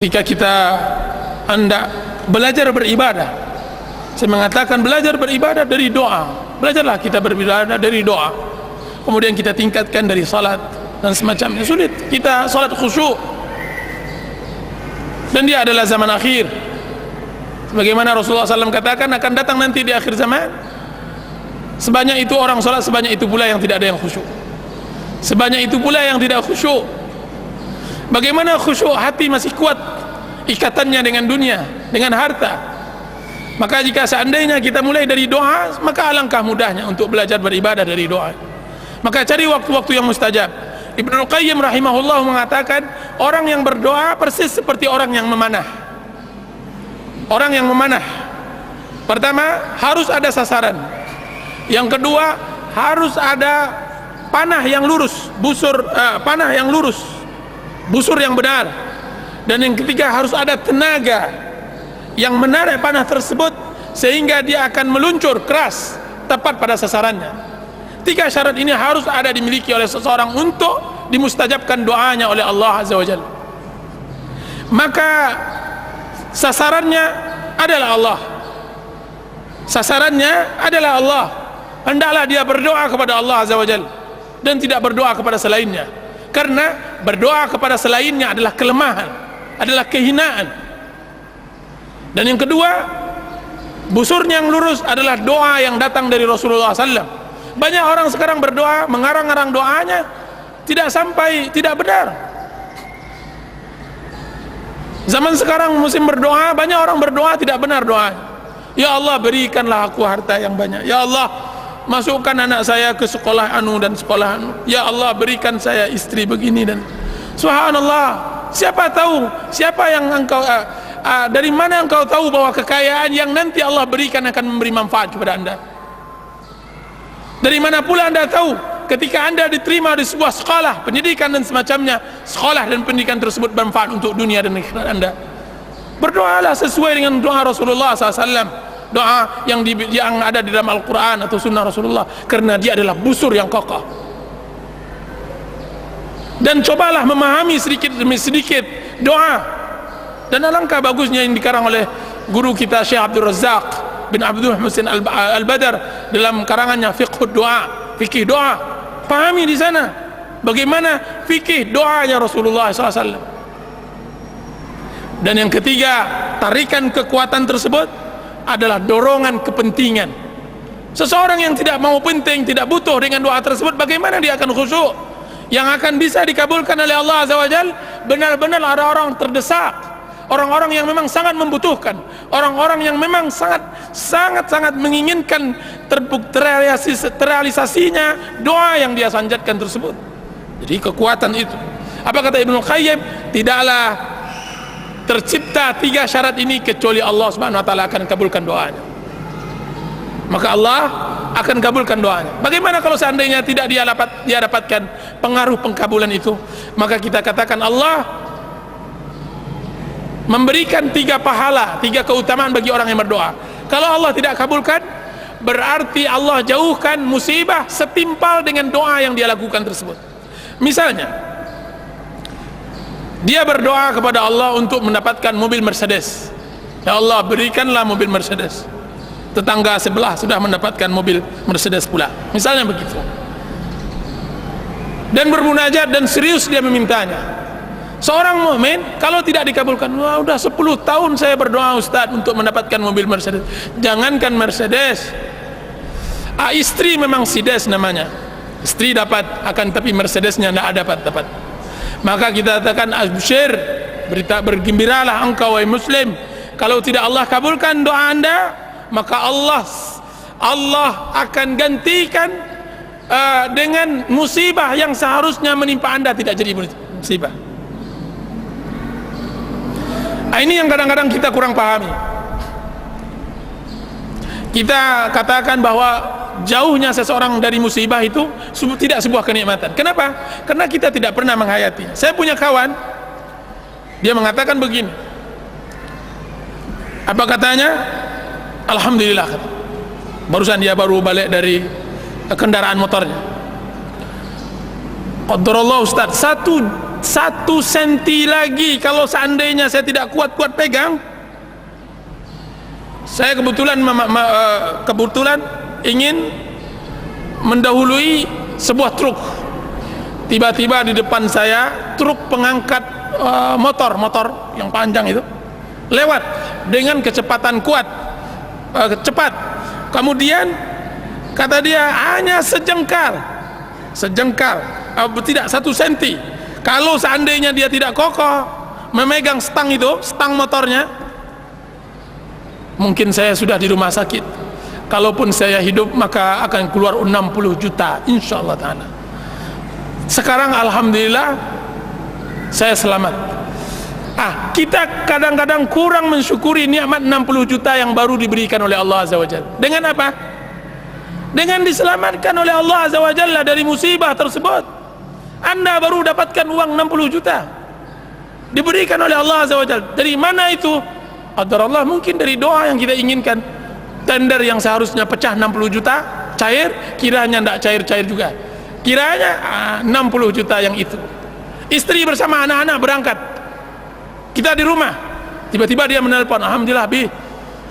Ketika kita hendak belajar beribadah, saya mengatakan belajar beribadah dari doa. Belajarlah kita beribadah dari doa. Kemudian kita tingkatkan dari salat dan semacamnya. Sulit kita salat khusyuk, dan dia adalah zaman akhir. Sebagaimana Rasulullah SAW katakan, akan datang nanti di akhir zaman, sebanyak itu orang salat, sebanyak itu pula yang tidak ada yang khusyuk, sebanyak itu pula yang tidak khusyuk. Bagaimana khusyuk? Hati masih kuat ikatannya dengan dunia, dengan harta. Maka jika seandainya kita mulai dari doa, maka alangkah mudahnya untuk belajar beribadah dari doa. Maka cari waktu-waktu yang mustajab. Ibnu Qayyim rahimahullah mengatakan, orang yang berdoa persis seperti orang yang memanah. Orang yang memanah, pertama harus ada sasaran, yang kedua harus ada panah yang lurus, panah yang lurus, busur yang benar, dan yang ketiga harus ada tenaga yang menarik panah tersebut sehingga dia akan meluncur keras tepat pada sasarannya. Tiga syarat ini harus ada dimiliki oleh seseorang untuk dimustajabkan doanya oleh Allah Azza wa Jalla. Maka sasarannya adalah Allah, sasarannya adalah Allah. Hendaklah dia berdoa kepada Allah Azza wa Jalla dan tidak berdoa kepada selainnya, karena berdoa kepada selainnya adalah kelemahan, adalah kehinaan. Dan yang kedua, busurnya yang lurus adalah doa yang datang dari Rasulullah SAW. Banyak orang sekarang berdoa, mengarang-arang doanya, tidak sampai, tidak benar. Zaman sekarang musim berdoa, banyak orang berdoa tidak benar doa. Ya Allah, berikanlah aku harta yang banyak. Ya Allah, masukkan anak saya ke sekolah anu dan sekolah anu. Ya Allah, berikan saya istri begini dan subhanallah. Siapa tahu, siapa yang engkau dari mana engkau tahu bahwa kekayaan yang nanti Allah berikan akan memberi manfaat kepada anda? Dari mana pula anda tahu ketika anda diterima di sebuah sekolah pendidikan dan semacamnya, sekolah dan pendidikan tersebut bermanfaat untuk dunia dan akhirat anda? Berdoalah sesuai dengan doa Rasulullah SAW, doa yang ada di dalam Al-Quran atau Sunnah Rasulullah, karena dia adalah busur yang kokoh. Dan cobalah memahami sedikit demi sedikit doa. Dan alangkah bagusnya yang dikarang oleh guru kita Syekh Abdul Razak bin Abdul Muhsin Al-Badar dalam karangannya Fiqhud Doa, fikih doa. Pahami di sana bagaimana fikih doanya Rasulullah SAW. Dan yang ketiga, tarikan kekuatan tersebut adalah dorongan kepentingan. Seseorang yang tidak mau penting, tidak butuh dengan doa tersebut, bagaimana dia akan khusyuk? Yang akan bisa dikabulkan oleh Allah Azza wa Jalla benar-benar orang-orang terdesak, orang-orang yang memang sangat membutuhkan, orang-orang yang memang sangat menginginkan terrealisasinya doa yang dia sanjatkan tersebut. Jadi kekuatan itu, apa kata Ibnu Qayyim, tidaklah tercipta tiga syarat ini kecuali Allah Subhanahu wa taala akan kabulkan doanya. Maka Allah akan kabulkan doanya. Bagaimana kalau seandainya tidak dia dapatkan pengaruh pengkabulan itu? Maka kita katakan Allah memberikan tiga pahala, tiga keutamaan bagi orang yang berdoa. Kalau Allah tidak kabulkan, berarti Allah jauhkan musibah setimpal dengan doa yang dia lakukan tersebut. Misalnya, dia berdoa kepada Allah untuk mendapatkan mobil Mercedes. Ya Allah, berikanlah mobil Mercedes. Tetangga sebelah sudah mendapatkan mobil Mercedes pula, misalnya begitu. Dan bermunajat dan serius dia memintanya. Seorang mukmin kalau tidak dikabulkan, wah, udah 10 tahun saya berdoa Ustaz untuk mendapatkan mobil Mercedes. Jangankan Mercedes, istri memang Sides namanya, istri dapat, akan tapi Mercedesnya tidak dapat. Maka kita katakan absyir, bergembiralah engkau wahai muslim. Kalau tidak Allah kabulkan doa anda, maka Allah akan gantikan dengan musibah yang seharusnya menimpa anda tidak jadi musibah. Ini yang kadang-kadang kita kurang pahami. Kita katakan bahwa jauhnya seseorang dari musibah itu tidak sebuah kenikmatan. Kenapa? Karena kita tidak pernah menghayati. Saya punya kawan, dia mengatakan begini, apa katanya? Alhamdulillah, barusan dia baru balik dari kendaraan motornya. Qadarullah Ustaz, 1 1 senti lagi kalau seandainya saya tidak kuat-kuat pegang. Saya kebetulan ingin mendahului sebuah truk. Tiba-tiba di depan saya truk pengangkat motor yang panjang itu lewat dengan kecepatan kuat, cepat. Kemudian kata dia hanya sejengkal, tidak 1 senti. Kalau seandainya dia tidak kokoh memegang stang motornya, mungkin saya sudah di rumah sakit. Kalaupun saya hidup maka akan keluar 60 juta insyaallah ta'ala. Sekarang alhamdulillah saya selamat. Kita kadang-kadang kurang mensyukuri nikmat 60 juta yang baru diberikan oleh Allah Azza wa Jalla. Dengan apa? Dengan diselamatkan oleh Allah Azza wa Jalla dari musibah tersebut. Anda baru dapatkan uang 60 juta diberikan oleh Allah Azza wa Jalla. Dari mana itu? Qadarullah, mungkin dari doa yang kita inginkan. Tender yang seharusnya pecah 60 juta cair, kiranya tidak cair-cair juga. Kiranya 60 juta yang itu. Istri bersama anak-anak berangkat, kita di rumah, tiba-tiba dia menelpon, alhamdulillah Bi,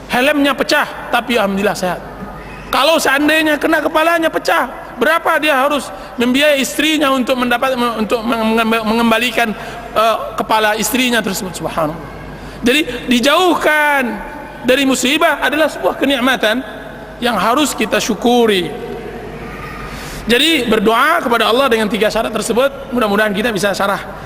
helmnya pecah tapi alhamdulillah sehat. Kalau seandainya kena kepalanya pecah, berapa dia harus membiayai istrinya untuk mengembalikan kepala istrinya tersebut. Subhanallah. Jadi dijauhkan dari musibah adalah sebuah kenikmatan yang harus kita syukuri. Jadi berdoa kepada Allah dengan 3 syarat tersebut, mudah-mudahan kita bisa syarah